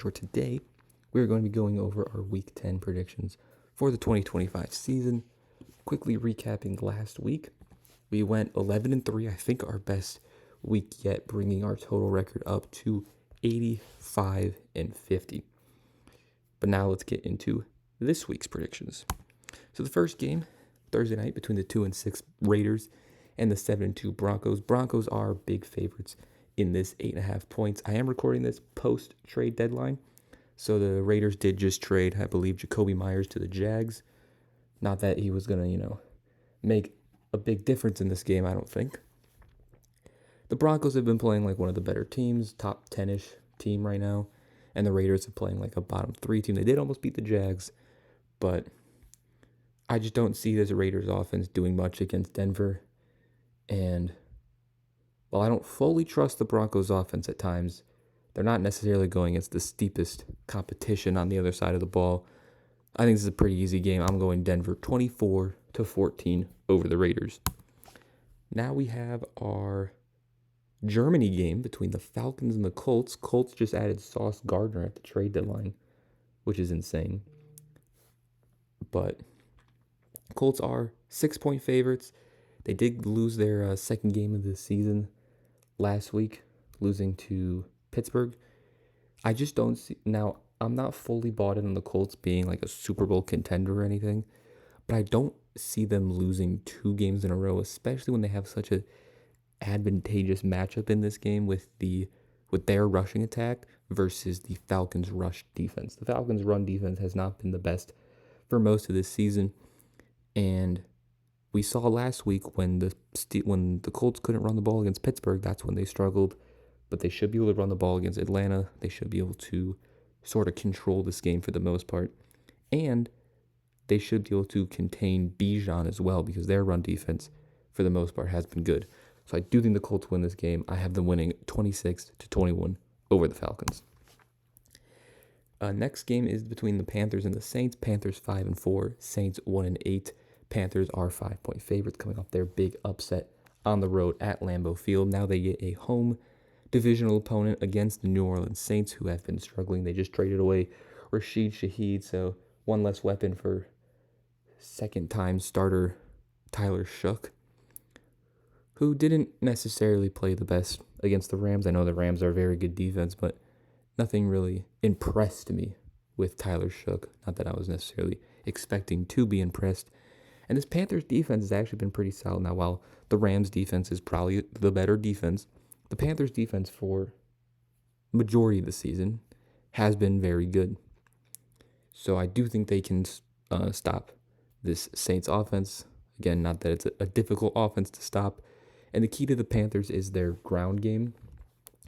For today, we're going to be going over our Week 10 predictions for the 2025 season. Quickly recapping last week, we went 11-3, I think our best week yet, bringing our total record up to 85-50. But now let's get into this week's predictions. So the first game, Thursday night, between the 2-6 Raiders and the 7-2 Broncos. Broncos are big favorites in this 8.5 points. I am recording this post-trade deadline. So the Raiders did just trade, I believe, Jacoby Myers to the Jags. Not that he was going to, make a big difference in this game, I don't think. The Broncos have been playing like one of the better teams, top 10-ish team right now. And the Raiders are playing like a bottom 3 team. They did almost beat the Jags, but I just don't see this Raiders offense doing much against Denver. And while I don't fully trust the Broncos offense at times, they're not necessarily going against the steepest competition on the other side of the ball. I think this is a pretty easy game. I'm going Denver 24-14 over the Raiders. Now we have our Germany game between the Falcons and the Colts. Colts just added Sauce Gardner at the trade deadline, which is insane. But Colts are 6-point favorites. They did lose their second game of the season last week, losing to Pittsburgh. I just don't see... Now, I'm not fully bought in on the Colts being like a Super Bowl contender or anything, but I don't see them losing 2 games in a row, especially when they have such a advantageous matchup in this game with their rushing attack versus the Falcons' rush defense. The Falcons' run defense has not been the best for most of this season, and we saw last week when the Colts couldn't run the ball against Pittsburgh, that's when they struggled, but they should be able to run the ball against Atlanta. They should be able to sort of control this game for the most part, and they should be able to contain Bijan as well because their run defense for the most part has been good. So I do think the Colts win this game. I have them winning 26-21 over the Falcons. Next game is between the Panthers and the Saints. Panthers 5-4, Saints 1-8. Panthers are 5-point favorites coming off their big upset on the road at Lambeau Field. Now they get a home divisional opponent against the New Orleans Saints, who have been struggling. They just traded away Rashid Shaheed, so one less weapon for second-time starter Tyler Shough, who didn't necessarily play the best against the Rams. I know the Rams are a very good defense, but nothing really impressed me with Tyler Shough. Not that I was necessarily expecting to be impressed. And this Panthers defense has actually been pretty solid. Now, while the Rams defense is probably the better defense, the Panthers defense for majority of the season has been very good. So I do think they can stop this Saints offense. Again, not that it's a difficult offense to stop. And the key to the Panthers is their ground game.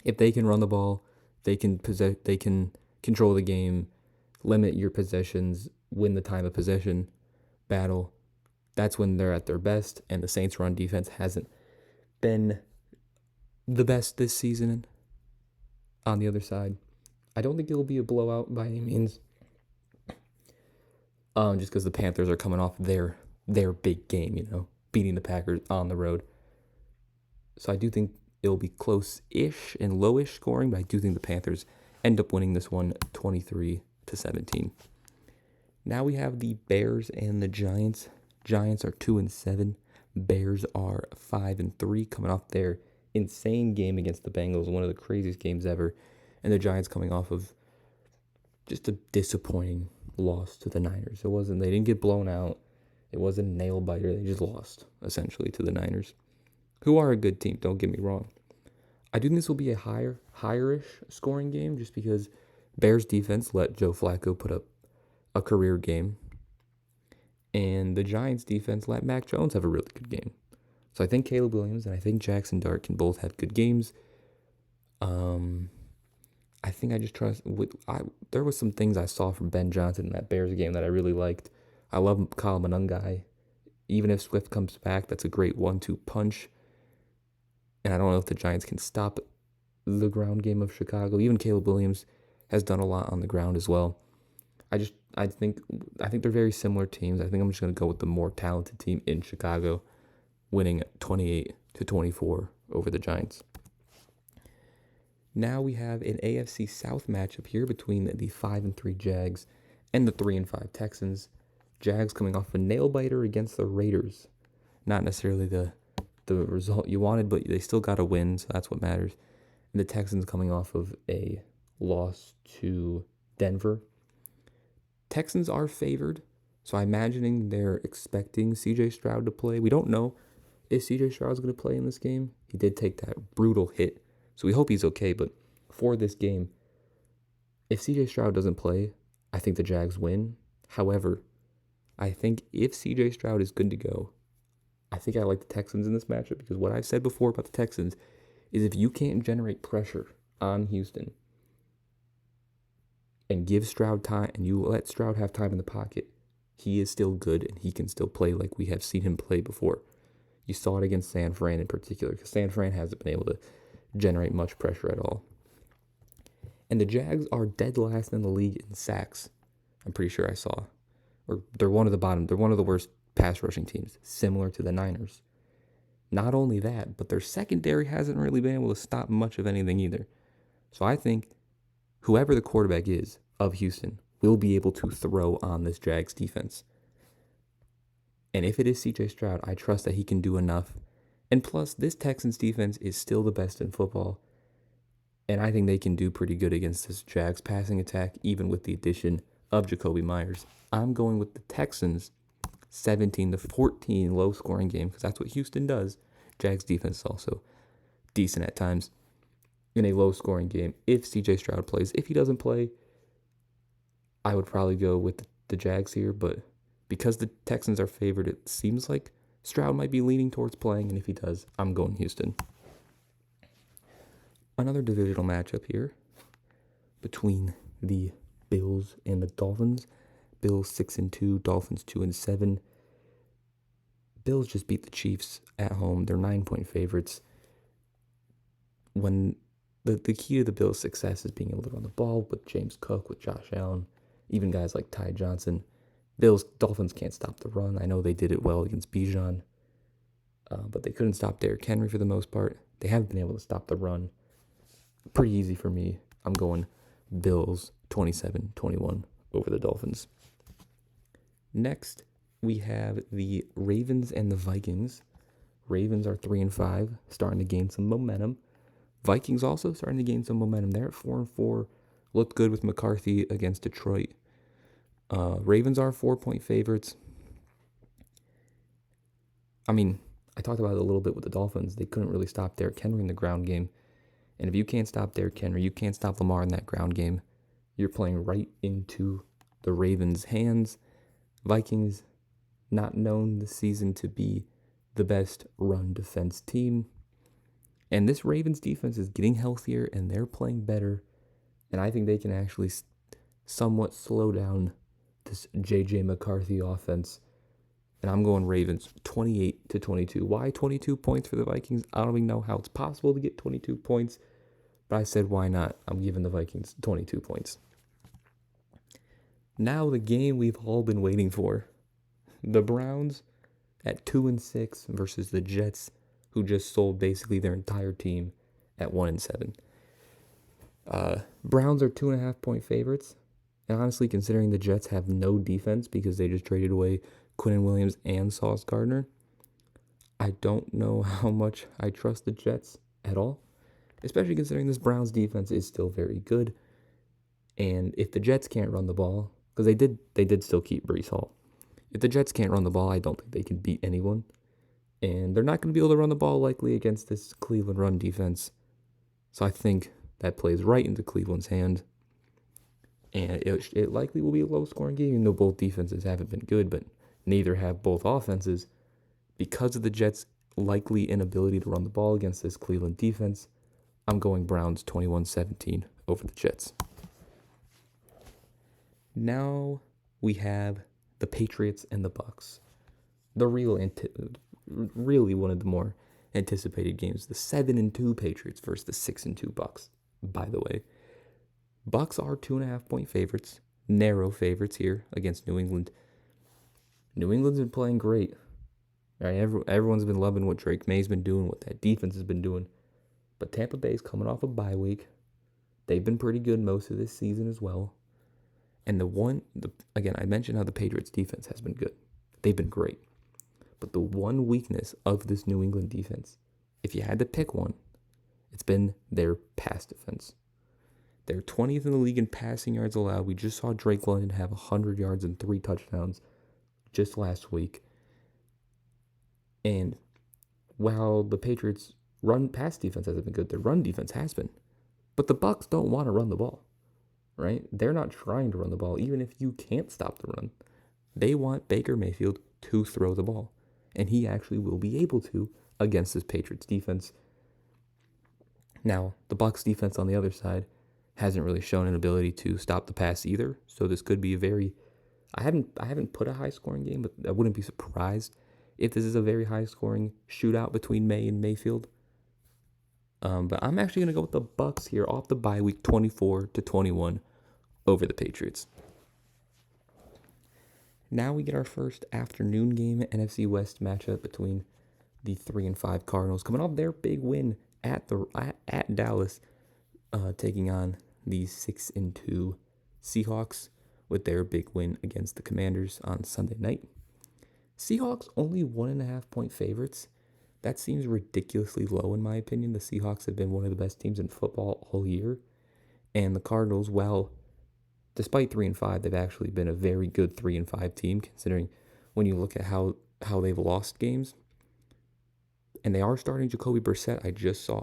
If they can run the ball, they can control the game, limit your possessions, win the time of possession battle. That's when they're at their best, and the Saints' run defense hasn't been the best this season. On the other side, I don't think it'll be a blowout by any means, just because the Panthers are coming off their big game, beating the Packers on the road. So I do think it'll be close-ish and lowish scoring, but I do think the Panthers end up winning this one 23-17. Now we have the Bears and the Giants. Giants are 2-7. Bears are 5-3, coming off their insane game against the Bengals, one of the craziest games ever. And the Giants coming off of just a disappointing loss to the Niners. They didn't get blown out. It wasn't a nail biter. They just lost, essentially, to the Niners, who are a good team, don't get me wrong. I do think this will be a higher-ish scoring game just because Bears defense let Joe Flacco put up a career game, and the Giants defense let Mac Jones have a really good game. So I think Caleb Williams and I think Jackson Dart can both have good games. I think I just trust... There was some things I saw from Ben Johnson in that Bears game that I really liked. I love Kyle Monangai. Even if Swift comes back, that's a great 1-2 punch. And I don't know if the Giants can stop the ground game of Chicago. Even Caleb Williams has done a lot on the ground as well. I think they're very similar teams. I think I'm just going to go with the more talented team in Chicago, winning 28-24 over the Giants. Now we have an AFC South matchup here between the 5-3 Jags and the 3-5 Texans. Jags coming off a nail biter against the Raiders. Not necessarily the result you wanted, but they still got a win, so that's what matters. And the Texans coming off of a loss to Denver. Texans are favored, so I'm imagining they're expecting C.J. Stroud to play. We don't know if C.J. Stroud's going to play in this game. He did take that brutal hit, so we hope he's okay. But for this game, if C.J. Stroud doesn't play, I think the Jags win. However, I think if C.J. Stroud is good to go, I think I like the Texans in this matchup because what I've said before about the Texans is if you can't generate pressure on Houston and give Stroud time and you let Stroud have time in the pocket, he is still good and he can still play like we have seen him play before. You saw it against San Fran in particular because San Fran hasn't been able to generate much pressure at all. And the Jags are dead last in the league in sacks. I'm pretty sure I saw. Or they're one of the bottom. They're one of the worst pass rushing teams, similar to the Niners. Not only that, but their secondary hasn't really been able to stop much of anything either. So I think whoever the quarterback is of Houston will be able to throw on this Jags defense. And if it is C.J. Stroud, I trust that he can do enough. And plus, this Texans defense is still the best in football. And I think they can do pretty good against this Jags passing attack, even with the addition of Jacoby Myers. I'm going with the Texans 17-14 low-scoring game because that's what Houston does. Jags defense is also decent at times in a low-scoring game if C.J. Stroud plays. If he doesn't play, I would probably go with the Jags here, but because the Texans are favored, it seems like Stroud might be leaning towards playing, and if he does, I'm going Houston. Another divisional matchup here between the Bills and the Dolphins. Bills 6-2, Dolphins 2-7. Bills just beat the Chiefs at home. They're 9-point favorites. When the key to the Bills' success is being able to run the ball with James Cook, with Josh Allen, even guys like Ty Johnson. Dolphins can't stop the run. I know they did it well against Bijan, but they couldn't stop Derrick Henry for the most part. They haven't been able to stop the run. Pretty easy for me. I'm going Bills 27-21 over the Dolphins. Next, we have the Ravens and the Vikings. Ravens are 3-5, starting to gain some momentum. Vikings also starting to gain some momentum. They're at 4-4. Looked good with McCarthy against Detroit. Ravens are 4-point favorites. I mean, I talked about it a little bit with the Dolphins. They couldn't really stop Derrick Henry in the ground game. And if you can't stop Derrick Henry, you can't stop Lamar in that ground game. You're playing right into the Ravens' hands. Vikings, not known this season to be the best run defense team. And this Ravens defense is getting healthier and they're playing better. And I think they can actually somewhat slow down this J.J. McCarthy offense. And I'm going Ravens 28-22. Why 22 points for the Vikings? I don't even know how it's possible to get 22 points. But I said, why not? I'm giving the Vikings 22 points. Now the game we've all been waiting for. The Browns at 2-6 versus the Jets, who just sold basically their entire team at 1-7. Browns are 2.5-point favorites. And honestly, considering the Jets have no defense because they just traded away Quinnen Williams and Sauce Gardner, I don't know how much I trust the Jets at all. Especially considering this Browns defense is still very good. And if the Jets can't run the ball, because they did still keep Breece Hall. If the Jets can't run the ball, I don't think they can beat anyone. And they're not going to be able to run the ball likely against this Cleveland run defense. So I think that plays right into Cleveland's hand. And it likely will be a low-scoring game, even though both defenses haven't been good, but neither have both offenses. Because of the Jets' likely inability to run the ball against this Cleveland defense, I'm going Browns 21-17 over the Jets. Now we have the Patriots and the Bucs. The really one of the more anticipated games. The 7-2 Patriots versus the 6-2 Bucs, by the way. Bucs are 2.5-point favorites. Narrow favorites here against New England. New England's been playing great. Right, everyone's been loving what Drake May's been doing, what that defense has been doing. But Tampa Bay's coming off a bye week. They've been pretty good most of this season as well. And again, I mentioned how the Patriots defense has been good. They've been great. But the one weakness of this New England defense, if you had to pick one, it's been their pass defense. They're 20th in the league in passing yards allowed. We just saw Drake London have 100 yards and 3 touchdowns just last week. And while the Patriots' pass defense hasn't been good, their run defense has been. But the Bucs don't want to run the ball, right? They're not trying to run the ball, even if you can't stop the run. They want Baker Mayfield to throw the ball. And he actually will be able to against this Patriots defense. Now, the Bucs defense on the other side hasn't really shown an ability to stop the pass either. So this could be a very I haven't put a high scoring game, but I wouldn't be surprised if this is a very high scoring shootout between May and Mayfield. But I'm actually gonna go with the Bucs here off the bye week, 24-21 over the Patriots. Now we get our first afternoon game, NFC West matchup between the 3-5 Cardinals, coming off their big win at Dallas, taking on the 6-2 Seahawks with their big win against the Commanders on Sunday night. Seahawks only 1.5 point favorites. That seems ridiculously low in my opinion. The Seahawks have been one of the best teams in football all year, and the Cardinals, well, despite 3-5, they've actually been a very good 3-5 team, considering when you look at how they've lost games. And they are starting Jacoby Brissett, I just saw.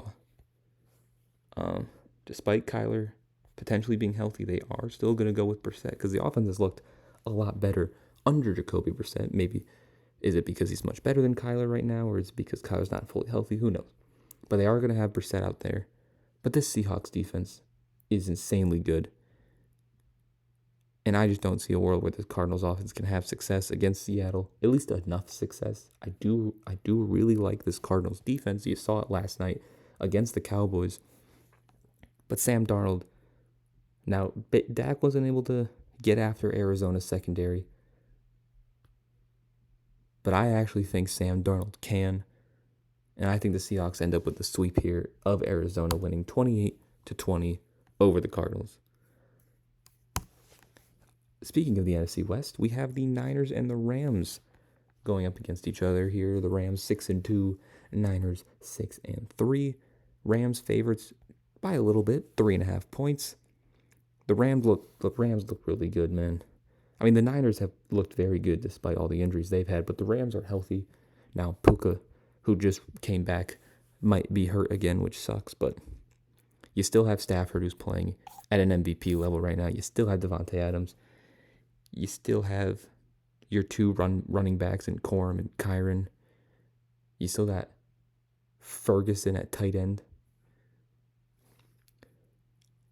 Despite Kyler potentially being healthy, they are still going to go with Brissett because the offense has looked a lot better under Jacoby Brissett. Maybe is it because he's much better than Kyler right now, or is it because Kyler's not fully healthy? Who knows? But they are going to have Brissett out there. But this Seahawks defense is insanely good. And I just don't see a world where the Cardinals offense can have success against Seattle, at least enough success. I do really like this Cardinals defense. You saw it last night against the Cowboys. But Sam Darnold, now Dak wasn't able to get after Arizona's secondary. But I actually think Sam Darnold can. And I think the Seahawks end up with the sweep here of Arizona winning 28-20 over the Cardinals. Speaking of the NFC West, we have the Niners and the Rams going up against each other here. The Rams 6-2, Niners 6-3. Rams favorites by a little bit, 3.5 points. The Rams look really good, man. I mean, the Niners have looked very good despite all the injuries they've had, but the Rams are healthy. Now, Puka, who just came back, might be hurt again, which sucks, but you still have Stafford, who's playing at an MVP level right now. You still have Devontae Adams. You still have your two running backs in Corum and Kyron. You still got Ferguson at tight end.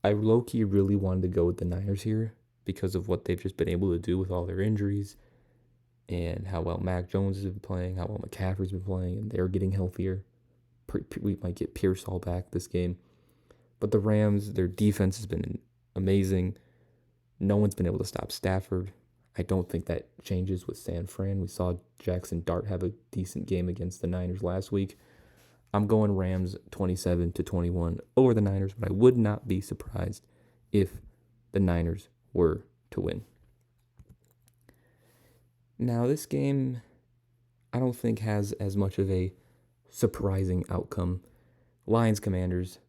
I low-key really wanted to go with the Niners here because of what they've just been able to do with all their injuries and how well Mac Jones has been playing, how well McCaffrey's been playing, and they're getting healthier. We might get Pearsall back this game. But the Rams, their defense has been amazing. No one's been able to stop Stafford. I don't think that changes with San Fran. We saw Jackson Dart have a decent game against the Niners last week. I'm going Rams 27-21 over the Niners, but I would not be surprised if the Niners were to win. Now, this game, I don't think has as much of a surprising outcome. Lions, Commanders.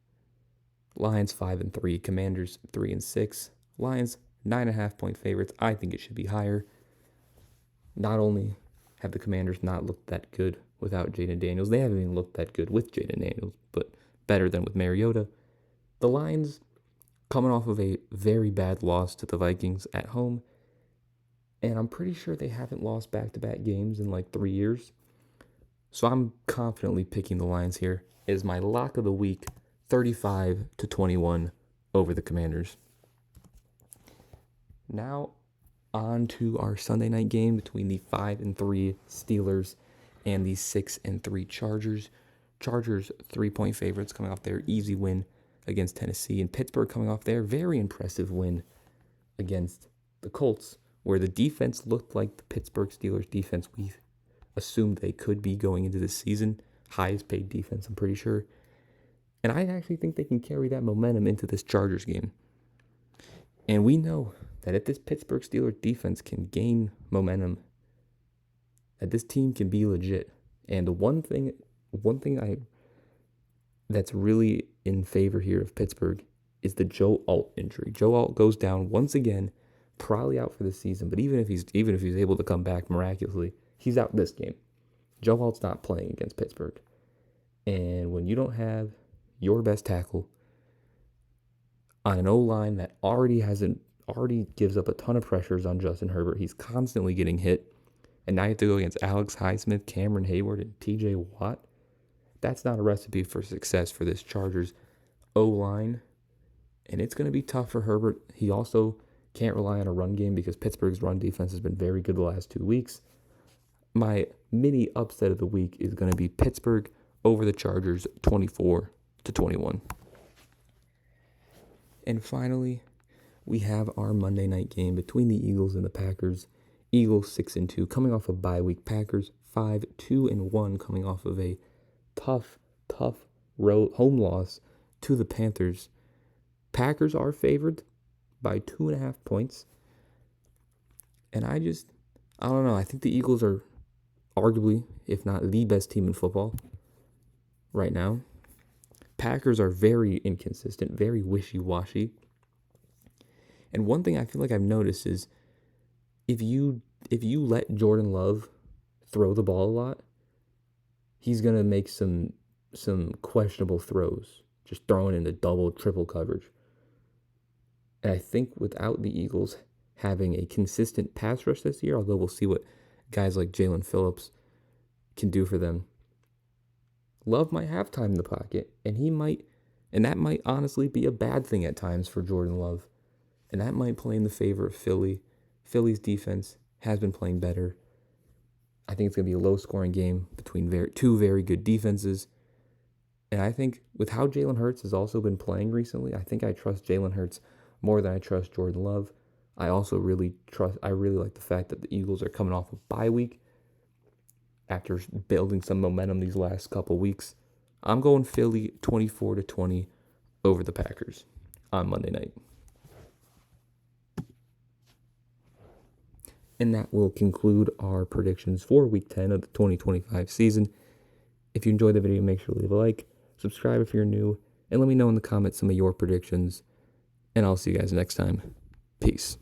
Lions 5-3, Commanders 3-6. Lions 9.5 point favorites. I think it should be higher. Not only have the Commanders not looked that good without Jaden Daniels, they haven't even looked that good with Jaden Daniels, but better than with Mariota. The Lions, coming off of a very bad loss to the Vikings at home, and I'm pretty sure they haven't lost back-to-back games in like 3 years. So I'm confidently picking the Lions here as my lock of the week, 35-21 over the Commanders. Now, on to our Sunday night game between the 5-3 Steelers and the 6-3 Chargers. Chargers 3-point favorites coming off their easy win against Tennessee, and Pittsburgh coming off their very impressive win against the Colts, where the defense looked like the Pittsburgh Steelers defense we assumed they could be going into this season. Highest paid defense, I'm pretty sure. And I actually think they can carry that momentum into this Chargers game. And we know that if this Pittsburgh Steelers defense can gain momentum, that this team can be legit. And the one thing that's really in favor here of Pittsburgh is the Joe Alt injury. Joe Alt goes down once again, probably out for the season. But even if he's able to come back miraculously, he's out this game. Joe Alt's not playing against Pittsburgh. And when you don't have your best tackle on an O-line that already gives up a ton of pressures on Justin Herbert, he's constantly getting hit, and now you have to go against Alex Highsmith, Cameron Hayward, and TJ Watt. That's not a recipe for success for this Chargers O-line, and it's going to be tough for Herbert. He also can't rely on a run game because Pittsburgh's run defense has been very good the last 2 weeks. My mini upset of the week is going to be Pittsburgh over the Chargers 24-21. And finally, we have our Monday night game between the Eagles and the Packers. Eagles 6-2 coming off a bye week. Packers 5-2-1 coming off of a tough road home loss to the Panthers. Packers are favored by 2.5 points. And I don't know. I think the Eagles are arguably, if not the best team in football right now. Packers are very inconsistent, very wishy-washy. And one thing I feel like I've noticed is if you let Jordan Love throw the ball a lot, he's going to make some questionable throws, just throwing into double, triple coverage. And I think without the Eagles having a consistent pass rush this year, although we'll see what guys like Jalen Phillips can do for them, Love might have time in the pocket, and that might honestly be a bad thing at times for Jordan Love. And that might play in the favor of Philly. Philly's defense has been playing better. I think it's going to be a low-scoring game between two very good defenses. And I think with how Jalen Hurts has also been playing recently, I think I trust Jalen Hurts more than I trust Jordan Love. I really like the fact that the Eagles are coming off a bye week after building some momentum these last couple weeks. I'm going Philly 24-20 over the Packers on Monday night. And that will conclude our predictions for Week 10 of the 2025 season. If you enjoyed the video, make sure to leave a like, subscribe if you're new, and let me know in the comments some of your predictions. And I'll see you guys next time. Peace.